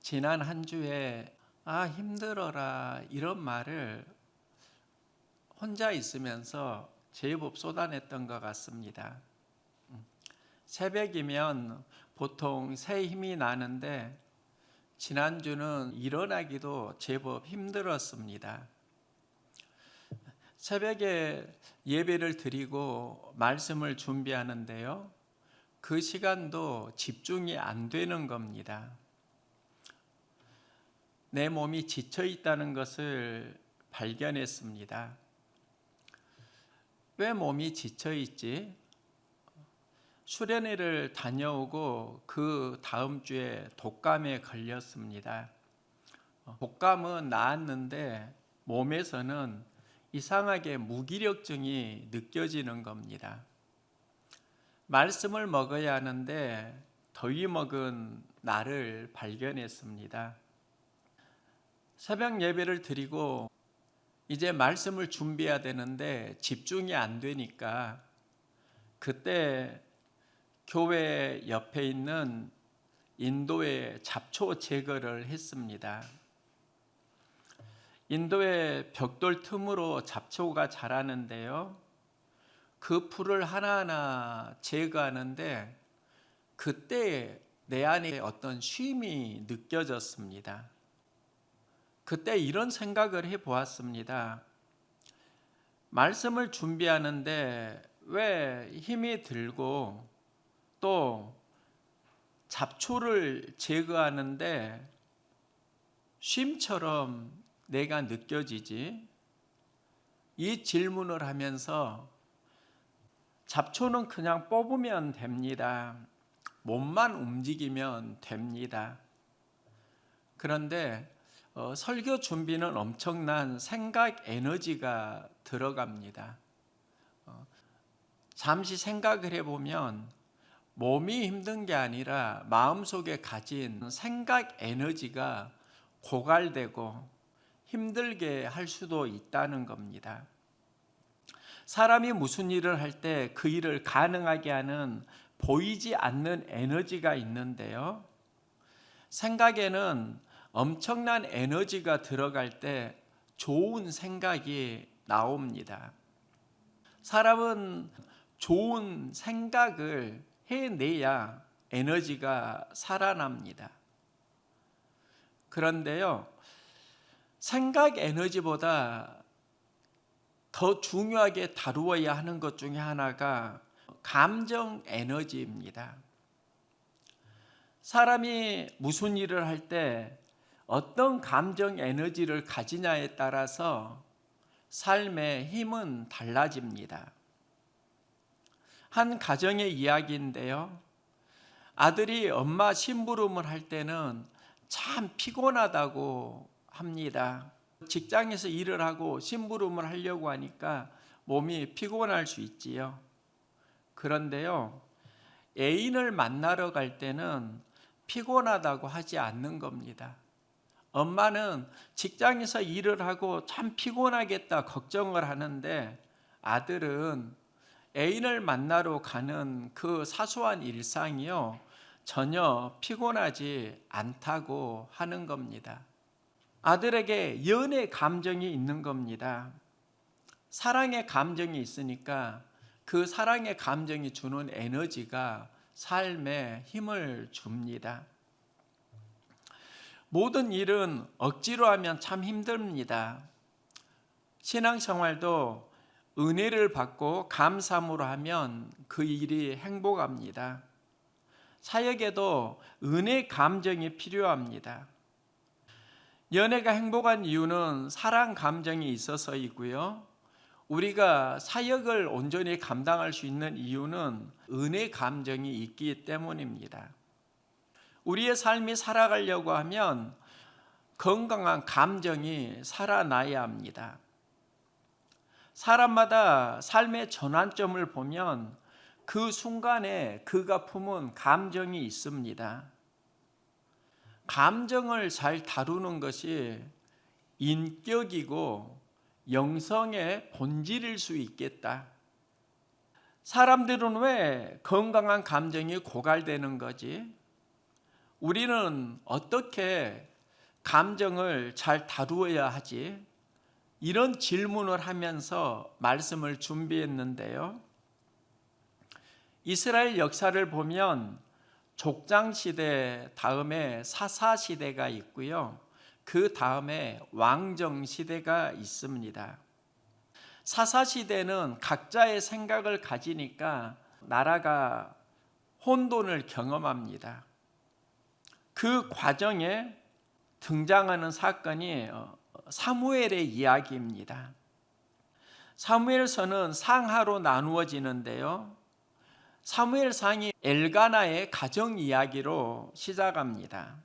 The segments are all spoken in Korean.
지난 한 주에 힘들어라 이런 말을 혼자 있으면서 제법 쏟아냈던 것 같습니다. 새벽이면 보통 새 힘이 나는데 지난주는 일어나기도 제법 힘들었습니다. 새벽에 예배를 드리고 말씀을 준비하는데요. 그 시간도 집중이 안 되는 겁니다. 내 몸이 지쳐 있다는 것을 발견했습니다. 왜 몸이 지쳐 있지? 수련회를 다녀오고 그 다음 주에 독감에 걸렸습니다. 독감은 나았는데 몸에서는 이상하게 무기력증이 느껴지는 겁니다. 말씀을 먹어야 하는데 더위 먹은 나를 발견했습니다. 새벽 예배를 드리고 이제 말씀을 준비해야 되는데 집중이 안 되니까 그때 교회 옆에 있는 인도의 잡초 제거를 했습니다. 인도의 벽돌 틈으로 잡초가 자라는데요. 그 풀을 하나하나 제거하는데 그때 내 안에 어떤 쉼이 느껴졌습니다. 그때 이런 생각을 해보았습니다. 말씀을 준비하는데 왜 힘이 들고 또 잡초를 제거하는데 쉼처럼 내가 느껴지지? 이 질문을 하면서 잡초는 그냥 뽑으면 됩니다. 몸만 움직이면 됩니다. 그런데 설교 준비는 엄청난 생각 에너지가 들어갑니다. 잠시 생각을 해보면 몸이 힘든 게 아니라 마음속에 가진 생각 에너지가 고갈되고 힘들게 할 수도 있다는 겁니다. 사람이 무슨 일을 할 때 그 일을 가능하게 하는 보이지 않는 에너지가 있는데요. 생각에는 엄청난 에너지가 들어갈 때 좋은 생각이 나옵니다. 사람은 좋은 생각을 해내야 에너지가 살아납니다. 그런데요, 생각 에너지보다 더 중요하게 다루어야 하는 것 중에 하나가 감정 에너지입니다. 사람이 무슨 일을 할 때 어떤 감정 에너지를 가지냐에 따라서 삶의 힘은 달라집니다. 한 가정의 이야기인데요. 아들이 엄마 심부름을 할 때는 참 피곤하다고 합니다. 직장에서 일을 하고 심부름을 하려고 하니까 몸이 피곤할 수 있지요. 그런데요, 애인을 만나러 갈 때는 피곤하다고 하지 않는 겁니다. 엄마는 직장에서 일을 하고 참 피곤하겠다 걱정을 하는데 아들은 애인을 만나러 가는 그 사소한 일상이요, 전혀 피곤하지 않다고 하는 겁니다. 아들에게 연애 감정이 있는 겁니다. 사랑의 감정이 있으니까 그 사랑의 감정이 주는 에너지가 삶에 힘을 줍니다. 모든 일은 억지로 하면 참 힘듭니다. 신앙생활도 은혜를 받고 감사함으로 하면 그 일이 행복합니다. 사역에도 은혜 감정이 필요합니다. 연애가 행복한 이유는 사랑 감정이 있어서이고요. 우리가 사역을 온전히 감당할 수 있는 이유는 은혜 감정이 있기 때문입니다. 우리의 삶이 살아가려고 하면 건강한 감정이 살아나야 합니다. 사람마다 삶의 전환점을 보면 그 순간에 그가 품은 감정이 있습니다. 감정을 잘 다루는 것이 인격이고 영성의 본질일 수 있겠다. 사람들은 왜 건강한 감정이 고갈되는 거지? 우리는 어떻게 감정을 잘 다루어야 하지? 이런 질문을 하면서 말씀을 준비했는데요. 이스라엘 역사를 보면 족장시대 다음에 사사시대가 있고요. 그 다음에 왕정시대가 있습니다. 사사시대는 각자의 생각을 가지니까 나라가 혼돈을 경험합니다. 그 과정에 등장하는 사건이 사무엘의 이야기입니다. 사무엘서는 상하로 나누어지는데요. 사무엘상이 엘가나의 가정 이야기로 시작합니다.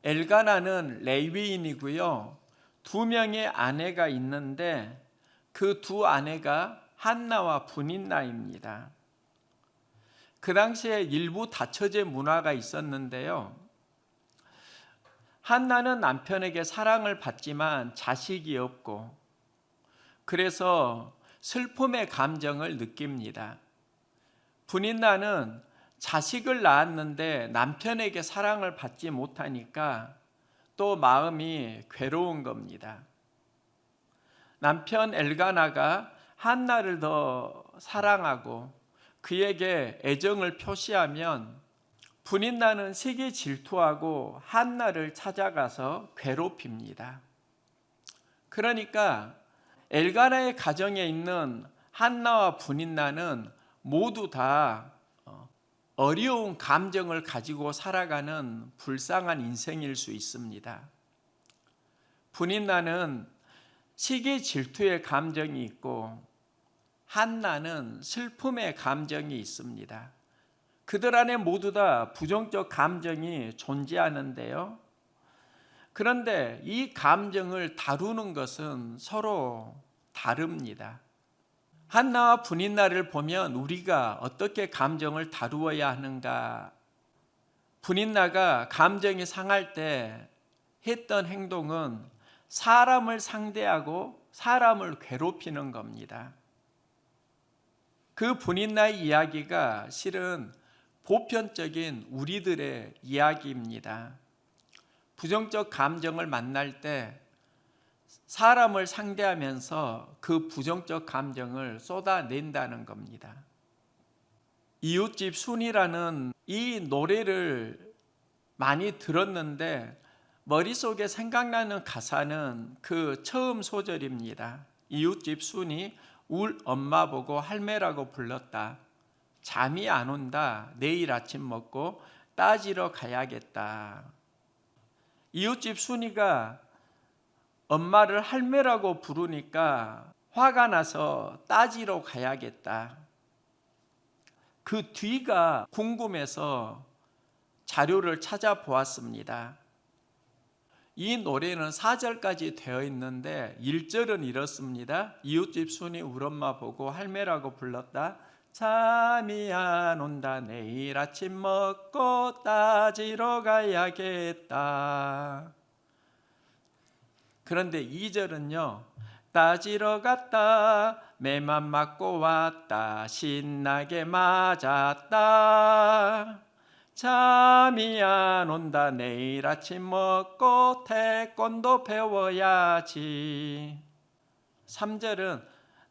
엘가나는 레위인이고요. 2명의 아내가 있는데 그 2 아내가 한나와 브닌나입니다. 그 당시에 일부 다처제 문화가 있었는데요. 한나는 남편에게 사랑을 받지만 자식이 없고 그래서 슬픔의 감정을 느낍니다. 브닌나는 자식을 낳았는데 남편에게 사랑을 받지 못하니까 또 마음이 괴로운 겁니다. 남편 엘가나가 한나를 더 사랑하고 그에게 애정을 표시하면 브닌나는 시기 질투하고 한나를 찾아가서 괴롭힙니다. 그러니까 엘가나의 가정에 있는 한나와 브닌나는 모두 다 어려운 감정을 가지고 살아가는 불쌍한 인생일 수 있습니다. 브닌나는 시기 질투의 감정이 있고 한나는 슬픔의 감정이 있습니다. 그들 안에 모두 다 부정적 감정이 존재하는데요. 그런데 이 감정을 다루는 것은 서로 다릅니다. 한나와 브닌나를 보면 우리가 어떻게 감정을 다루어야 하는가? 브닌나가 감정이 상할 때 했던 행동은 사람을 상대하고 사람을 괴롭히는 겁니다. 그 브닌나의 이야기가 실은 보편적인 우리들의 이야기입니다. 부정적 감정을 만날 때 사람을 상대하면서 그 부정적 감정을 쏟아낸다는 겁니다. 이웃집 순이라는 이 노래를 많이 들었는데 머릿속에 생각나는 가사는 그 처음 소절입니다. 이웃집 순이 울 엄마 보고 할매라고 불렀다. 잠이 안 온다. 내일 아침 먹고 따지러 가야겠다. 이웃집 순이가 엄마를 할매라고 부르니까 화가 나서 따지러 가야겠다. 그 뒤가 궁금해서 자료를 찾아보았습니다. 이 노래는 4절까지 되어 있는데 1절은 이렇습니다. 이웃집 순이 울 엄마 보고 할매라고 불렀다. 잠이 안 온다. 내일 아침 먹고 따지러 가야겠다. 그런데 2절은요. 따지러 갔다. 매만 맞고 왔다. 신나게 맞았다. 잠이 안 온다. 내일 아침 먹고 태권도 배워야지. 3절은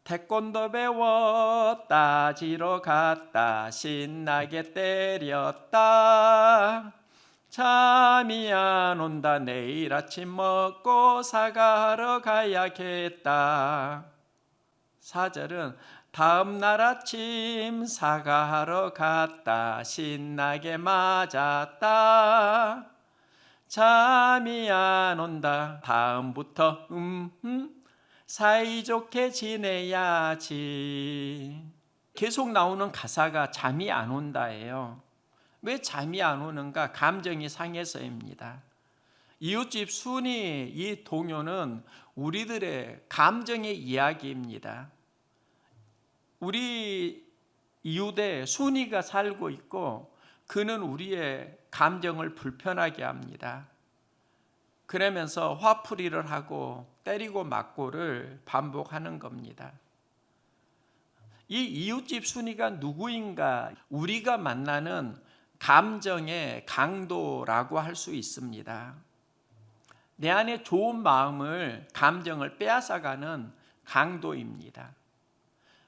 태권도 배워 따지러 갔다. 신나게 때렸다. 잠이 안 온다. 내일 아침 먹고 사과하러 가야겠다. 4절은 다음 날 아침 사과하러 갔다. 신나게 맞았다. 잠이 안 온다. 다음부터 사이좋게 지내야지. 계속 나오는 가사가 잠이 안 온다예요. 왜 잠이 안 오는가? 감정이 상해서입니다. 이웃집 순이 이 동요는 우리들의 감정의 이야기입니다. 우리 이웃에 순이가 살고 있고 그는 우리의 감정을 불편하게 합니다. 그러면서 화풀이를 하고 때리고 맞고를 반복하는 겁니다. 이 이웃집 순이가 누구인가? 우리가 만나는 감정의 강도라고 할 수 있습니다. 내 안에 좋은 마음을, 감정을 빼앗아가는 강도입니다.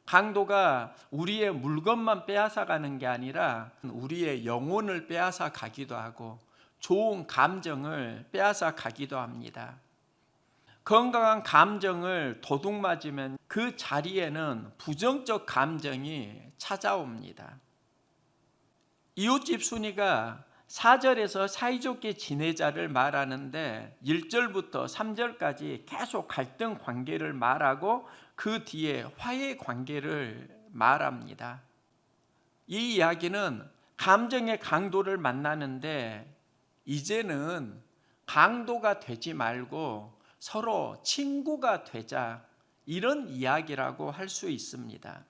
강도가 우리의 물건만 빼앗아가는 게 아니라 우리의 영혼을 빼앗아가기도 하고 좋은 감정을 빼앗아가기도 합니다. 건강한 감정을 도둑맞으면 그 자리에는 부정적 감정이 찾아옵니다. 이웃집 순이가 4절에서 사이좋게 지내자를 말하는데 1절부터 3절까지 계속 갈등 관계를 말하고 그 뒤에 화해 관계를 말합니다. 이 이야기는 감정의 강도를 만나는데 이제는 강도가 되지 말고 서로 친구가 되자, 이런 이야기라고 할 수 있습니다.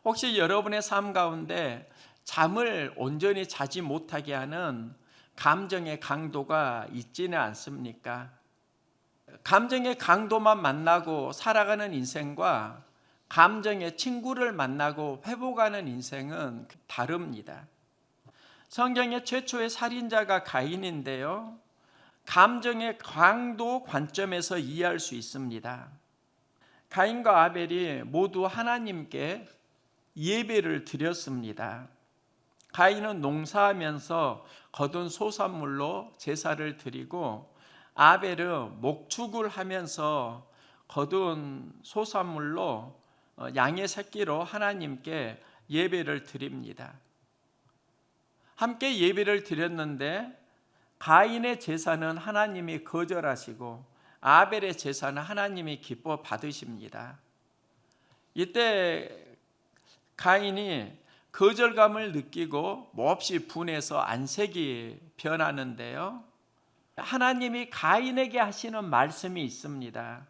혹시 여러분의 삶 가운데 잠을 온전히 자지 못하게 하는 감정의 강도가 있지는 않습니까? 감정의 강도만 만나고 살아가는 인생과 감정의 친구를 만나고 회복하는 인생은 다릅니다. 성경의 최초의 살인자가 가인인데요, 감정의 강도 관점에서 이해할 수 있습니다. 가인과 아벨이 모두 하나님께 예배를 드렸습니다. 가인은 농사하면서 거둔 소산물로 제사를 드리고 아벨은 목축을 하면서 거둔 소산물로 양의 새끼로 하나님께 예배를 드립니다. 함께 예배를 드렸는데 가인의 제사는 하나님이 거절하시고 아벨의 제사는 하나님이 기뻐 받으십니다. 이때 가인이 거절감을 느끼고 몹시 분해서 안색이 변하는데요, 하나님이 가인에게 하시는 말씀이 있습니다.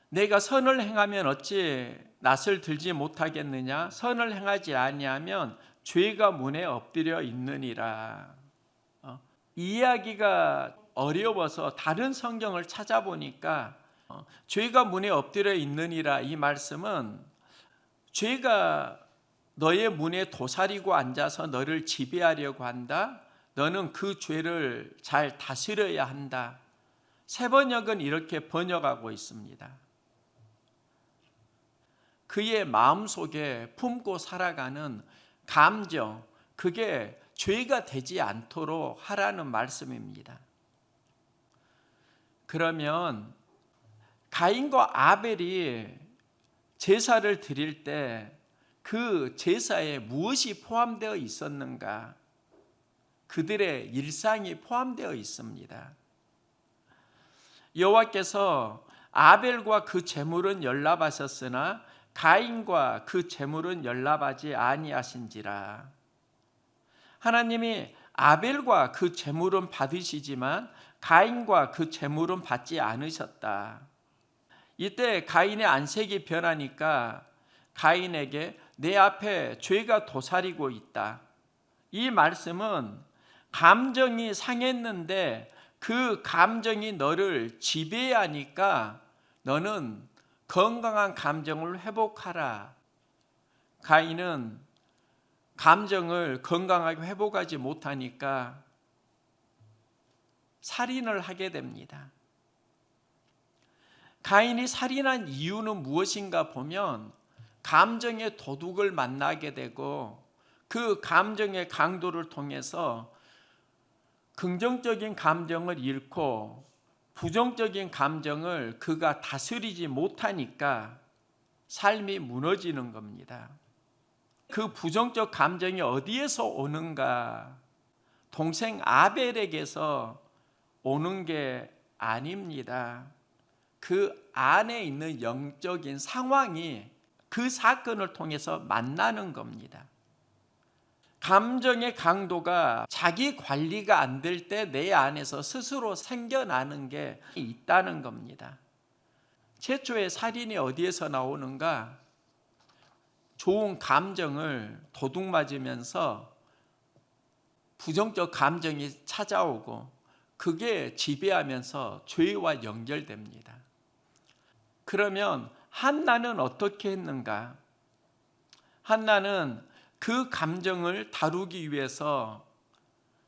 내가 선을 행하면 어찌 낯을 들지 못하겠느냐? 선을 행하지 아니하면 죄가 문에 엎드려 있느니라. 이야기가 어려워서 다른 성경을 찾아보니까 죄가 문에 엎드려 있느니라, 이 말씀은 죄가 너의 문에 도사리고 앉아서 너를 지배하려고 한다. 너는 그 죄를 잘 다스려야 한다. 세번역은 이렇게 번역하고 있습니다. 그의 마음속에 품고 살아가는 감정, 그게 죄가 되지 않도록 하라는 말씀입니다. 그러면 가인과 아벨이 제사를 드릴 때 그 제사에 무엇이 포함되어 있었는가? 그들의 일상이 포함되어 있습니다. 여호와께서 아벨과 그 제물은 연락하셨으나 가인과 그 제물은 연락하지 아니하신지라. 하나님이 아벨과 그 제물은 받으시지만 가인과 그 제물은 받지 않으셨다. 이때 가인의 안색이 변하니까 가인에게 내 앞에 죄가 도사리고 있다. 이 말씀은 감정이 상했는데 그 감정이 너를 지배하니까 너는 건강한 감정을 회복하라. 가인은 감정을 건강하게 회복하지 못하니까 살인을 하게 됩니다. 가인이 살인한 이유는 무엇인가 보면 감정의 도둑을 만나게 되고 그 감정의 강도를 통해서 긍정적인 감정을 잃고 부정적인 감정을 그가 다스리지 못하니까 삶이 무너지는 겁니다. 그 부정적 감정이 어디에서 오는가? 동생 아벨에게서 오는 게 아닙니다. 그 안에 있는 영적인 상황이 그 사건을 통해서 만나는 겁니다. 감정의 강도가 자기 관리가 안 될 때 내 안에서 스스로 생겨나는 게 있다는 겁니다. 최초의 살인이 어디에서 나오는가? 좋은 감정을 도둑맞으면서 부정적 감정이 찾아오고 그게 지배하면서 죄와 연결됩니다. 그러면 한나는 어떻게 했는가? 한나는 그 감정을 다루기 위해서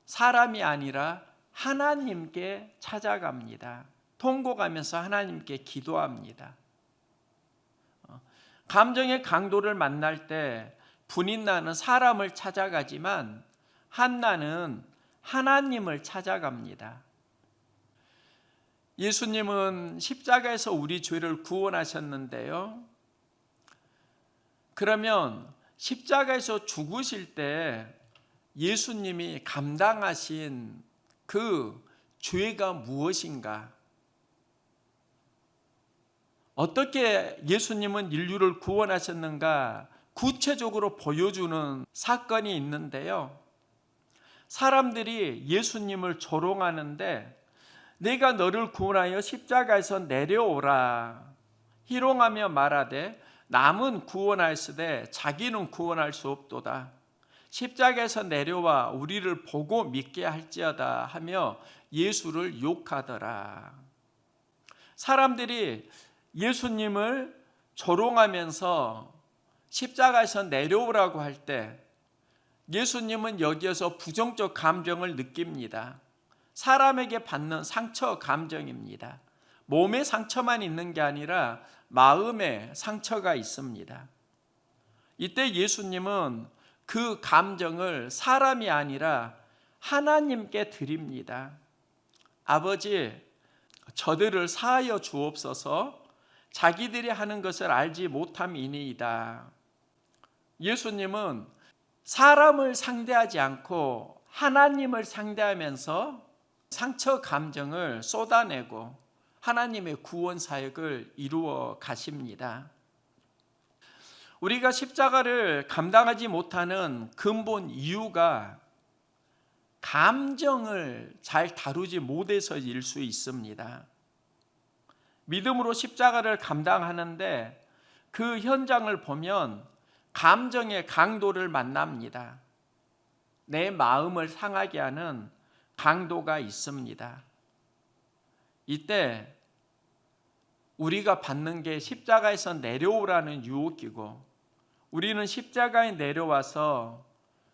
사람이 아니라 하나님께 찾아갑니다. 통곡하면서 하나님께 기도합니다. 감정의 강도를 만날 때 분인나는 사람을 찾아가지만 한나는 하나님을 찾아갑니다. 예수님은 십자가에서 우리 죄를 구원하셨는데요. 그러면 십자가에서 죽으실 때 예수님이 감당하신 그 죄가 무엇인가? 어떻게 예수님은 인류를 구원하셨는가? 구체적으로 보여주는 사건이 있는데요. 사람들이 예수님을 조롱하는데 내가 너를 구원하여 십자가에서 내려오라 희롱하며 말하되 남은 구원하였으되 자기는 구원할 수 없도다. 십자가에서 내려와 우리를 보고 믿게 할지어다 하며 예수를 욕하더라. 사람들이 예수님을 조롱하면서 십자가에서 내려오라고 할 때 예수님은 여기에서 부정적 감정을 느낍니다. 사람에게 받는 상처 감정입니다. 몸의 상처만 있는 게 아니라 마음의 상처가 있습니다. 이때 예수님은 그 감정을 사람이 아니라 하나님께 드립니다. 아버지, 저들을 사하여 주옵소서. 자기들이 하는 것을 알지 못함이니이다. 예수님은 사람을 상대하지 않고 하나님을 상대하면서 상처 감정을 쏟아내고 하나님의 구원 사역을 이루어 가십니다. 우리가 십자가를 감당하지 못하는 근본 이유가 감정을 잘 다루지 못해서일 수 있습니다. 믿음으로 십자가를 감당하는데 그 현장을 보면 감정의 강도를 만납니다. 내 마음을 상하게 하는 강도가 있습니다. 이때 우리가 받는 게 십자가에서 내려오라는 유혹이고 우리는 십자가에 내려와서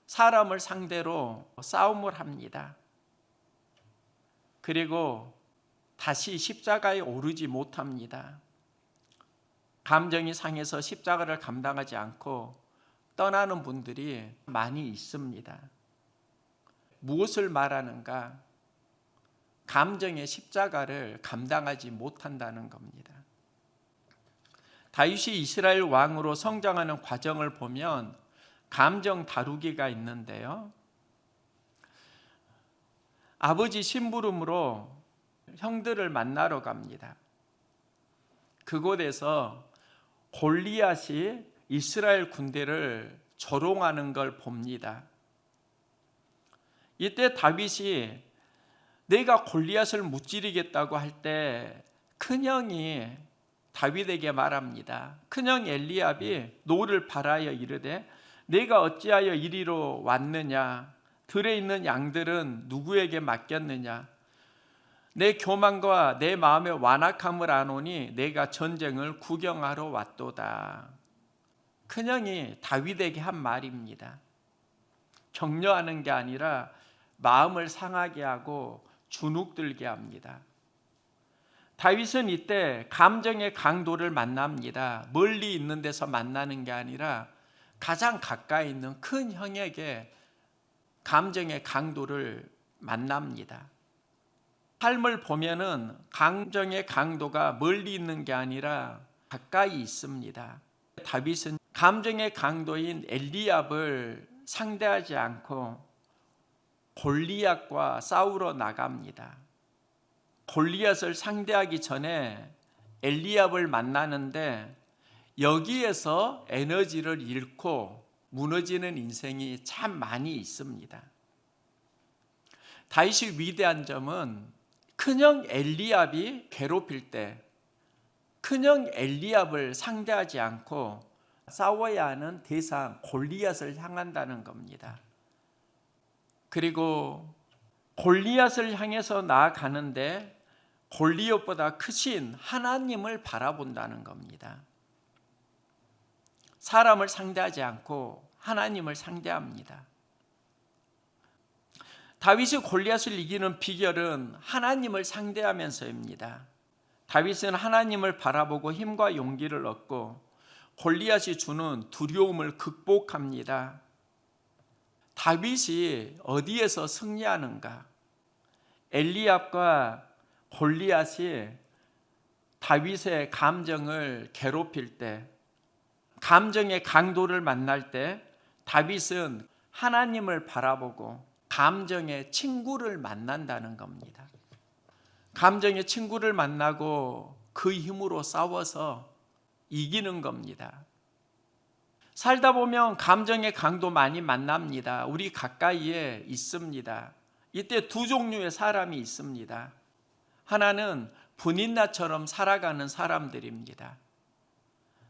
사람을 상대로 싸움을 합니다. 그리고 다시 십자가에 오르지 못합니다. 감정이 상해서 십자가를 감당하지 않고 떠나는 분들이 많이 있습니다. 무엇을 말하는가? 감정의 십자가를 감당하지 못한다는 겁니다. 다윗이 이스라엘 왕으로 성장하는 과정을 보면 감정 다루기가 있는데요. 아버지 심부름으로 형들을 만나러 갑니다. 그곳에서 골리앗이 이스라엘 군대를 조롱하는 걸 봅니다. 이때 다윗이 내가 골리앗을 무찌르겠다고 할 때 큰형이 다윗에게 말합니다. 큰형 엘리압이 노를 바라여 이르되 내가 어찌하여 이리로 왔느냐? 들에 있는 양들은 누구에게 맡겼느냐? 내 교만과 내 마음의 완악함을 아노니 내가 전쟁을 구경하러 왔도다. 큰형이 다윗에게 한 말입니다. 격려하는 게 아니라 마음을 상하게 하고 주눅들게 합니다. 다윗은 이때 감정의 강도를 만납니다. 멀리 있는 데서 만나는 게 아니라 가장 가까이 있는 큰 형에게 감정의 강도를 만납니다. 삶을 보면은 감정의 강도가 멀리 있는 게 아니라 가까이 있습니다. 다윗은 감정의 강도인 엘리압을 상대하지 않고 골리앗과 싸우러 나갑니다. 골리앗을 상대하기 전에 엘리압을 만나는데 여기에서 에너지를 잃고 무너지는 인생이 참 많이 있습니다. 다윗이 위대한 점은 큰형 엘리압이 괴롭힐 때 큰형 엘리압을 상대하지 않고 싸워야 하는 대상 골리앗을 향한다는 겁니다. 그리고 골리앗을 향해서 나아가는데 골리앗보다 크신 하나님을 바라본다는 겁니다. 사람을 상대하지 않고 하나님을 상대합니다. 다윗이 골리앗을 이기는 비결은 하나님을 상대하면서입니다. 다윗은 하나님을 바라보고 힘과 용기를 얻고 골리앗이 주는 두려움을 극복합니다. 다윗이 어디에서 승리하는가? 엘리압과 골리앗이 다윗의 감정을 괴롭힐 때, 감정의 강도를 만날 때 다윗은 하나님을 바라보고 감정의 친구를 만난다는 겁니다. 감정의 친구를 만나고 그 힘으로 싸워서 이기는 겁니다. 살다 보면 감정의 강도 많이 만납니다. 우리 가까이에 있습니다. 이때 두 종류의 사람이 있습니다. 하나는 분인나처럼 살아가는 사람들입니다.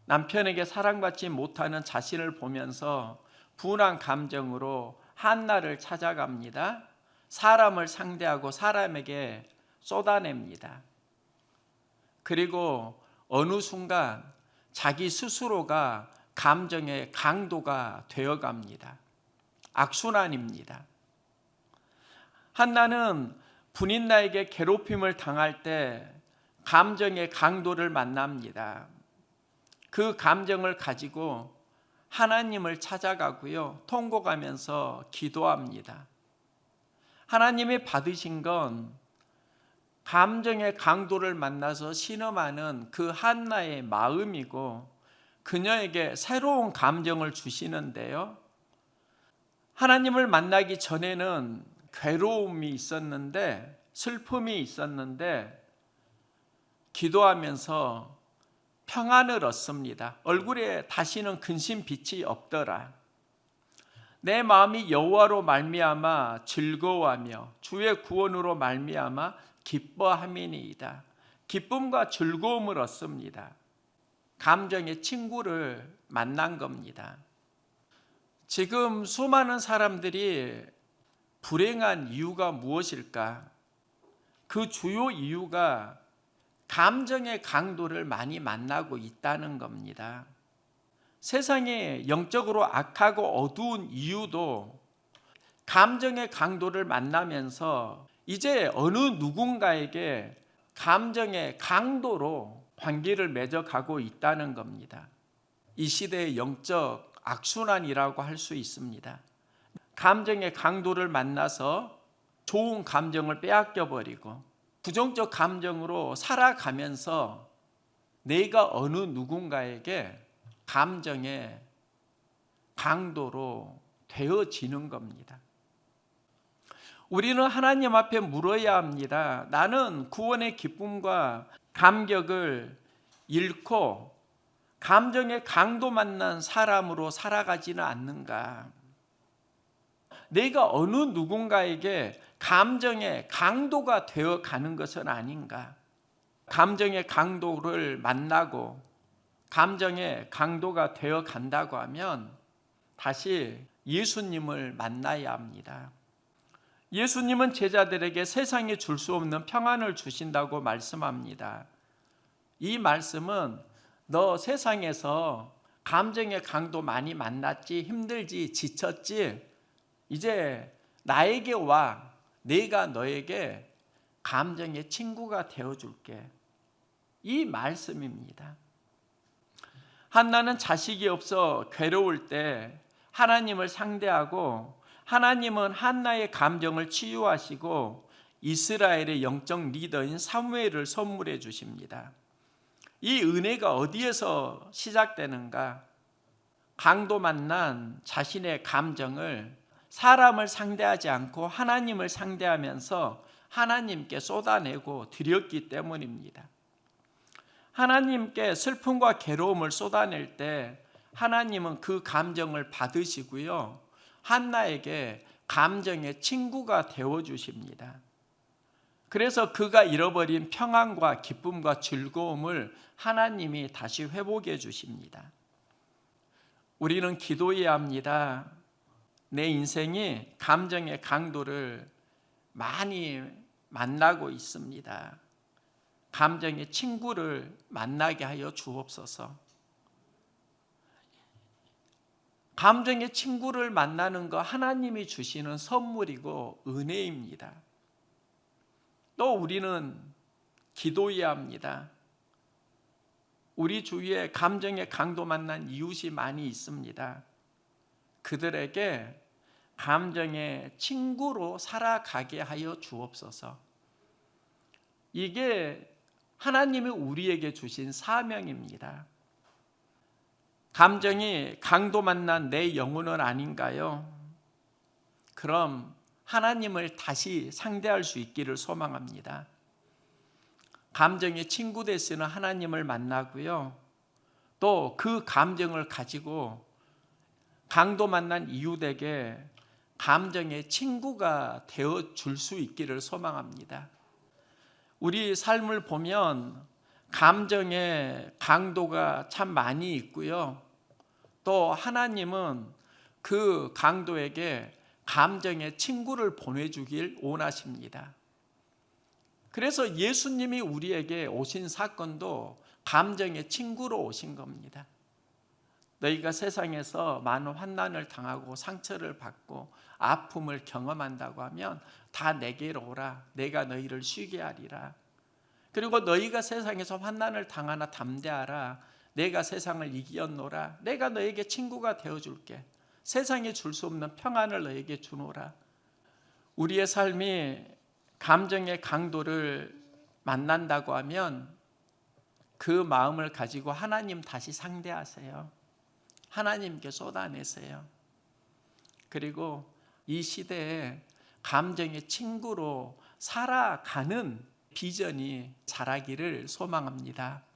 남편에게 사랑받지 못하는 자신을 보면서 분한 감정으로 한나를 찾아갑니다. 사람을 상대하고 사람에게 쏟아냅니다. 그리고 어느 순간 자기 스스로가 감정의 강도가 되어갑니다. 악순환입니다. 한나는 분인나에게 괴롭힘을 당할 때 감정의 강도를 만납니다. 그 감정을 가지고 하나님을 찾아가고요, 통곡하면서 기도합니다. 하나님이 받으신 건 감정의 강도를 만나서 신음하는 그 한나의 마음이고 그녀에게 새로운 감정을 주시는데요, 하나님을 만나기 전에는 괴로움이 있었는데, 슬픔이 있었는데 기도하면서 평안을 얻습니다. 얼굴에 다시는 근심 빛이 없더라. 내 마음이 여호와로 말미암아 즐거워하며 주의 구원으로 말미암아 기뻐함이니이다. 기쁨과 즐거움을 얻습니다. 감정의 친구를 만난 겁니다. 지금 수많은 사람들이 불행한 이유가 무엇일까? 그 주요 이유가 감정의 강도를 많이 만나고 있다는 겁니다. 세상이 영적으로 악하고 어두운 이유도 감정의 강도를 만나면서 이제 어느 누군가에게 감정의 강도로 관계를 맺어가고 있다는 겁니다. 이 시대의 영적 악순환이라고 할 수 있습니다. 감정의 강도를 만나서 좋은 감정을 빼앗겨 버리고 부정적 감정으로 살아가면서 내가 어느 누군가에게 감정의 강도로 되어지는 겁니다. 우리는 하나님 앞에 물어야 합니다. 나는 구원의 기쁨과 감격을 잃고 감정의 강도 만난 사람으로 살아가지는 않는가? 내가 어느 누군가에게 감정의 강도가 되어 가는 것은 아닌가? 감정의 강도를 만나고 감정의 강도가 되어 간다고 하면 다시 예수님을 만나야 합니다. 예수님은 제자들에게 세상에 줄 수 없는 평안을 주신다고 말씀합니다. 이 말씀은 너 세상에서 감정의 강도 많이 만났지, 힘들지, 지쳤지, 이제 나에게 와. 내가 너에게 감정의 친구가 되어줄게. 이 말씀입니다. 한나는 자식이 없어 괴로울 때 하나님을 상대하고 하나님은 한나의 감정을 치유하시고 이스라엘의 영적 리더인 사무엘을 선물해 주십니다. 이 은혜가 어디에서 시작되는가? 강도 만난 자신의 감정을 사람을 상대하지 않고 하나님을 상대하면서 하나님께 쏟아내고 드렸기 때문입니다. 하나님께 슬픔과 괴로움을 쏟아낼 때 하나님은 그 감정을 받으시고요, 한나에게 감정의 친구가 되어주십니다. 그래서 그가 잃어버린 평안과 기쁨과 즐거움을 하나님이 다시 회복해 주십니다. 우리는 기도해야 합니다. 내 인생이 감정의 강도를 많이 만나고 있습니다. 감정의 친구를 만나게 하여 주옵소서. 감정의 친구를 만나는 거 하나님이 주시는 선물이고 은혜입니다. 또 우리는 기도해야 합니다. 우리 주위에 감정의 강도 만난 이웃이 많이 있습니다. 그들에게 감정의 친구로 살아가게 하여 주옵소서. 이게 하나님이 우리에게 주신 사명입니다. 감정이 강도 만난 내 영혼은 아닌가요? 그럼 하나님을 다시 상대할 수 있기를 소망합니다. 감정의 친구 되시는 하나님을 만나고요. 또 그 감정을 가지고 강도 만난 이웃에게 감정의 친구가 되어 줄 수 있기를 소망합니다. 우리 삶을 보면 감정의 강도가 참 많이 있고요. 또 하나님은 그 강도에게 감정의 친구를 보내주길 원하십니다. 그래서 예수님이 우리에게 오신 사건도 감정의 친구로 오신 겁니다. 너희가 세상에서 많은 환난을 당하고 상처를 받고 아픔을 경험한다고 하면 다 내게로 오라. 내가 너희를 쉬게 하리라. 그리고 너희가 세상에서 환난을 당하나 담대하라. 내가 세상을 이겼노라. 내가 너에게 친구가 되어줄게. 세상에 줄 수 없는 평안을 너에게 주노라. 우리의 삶이 감정의 강도를 만난다고 하면 그 마음을 가지고 하나님 다시 상대하세요. 하나님께 쏟아내세요. 그리고 이 시대에 감정의 친구로 살아가는 비전이 자라기를 소망합니다.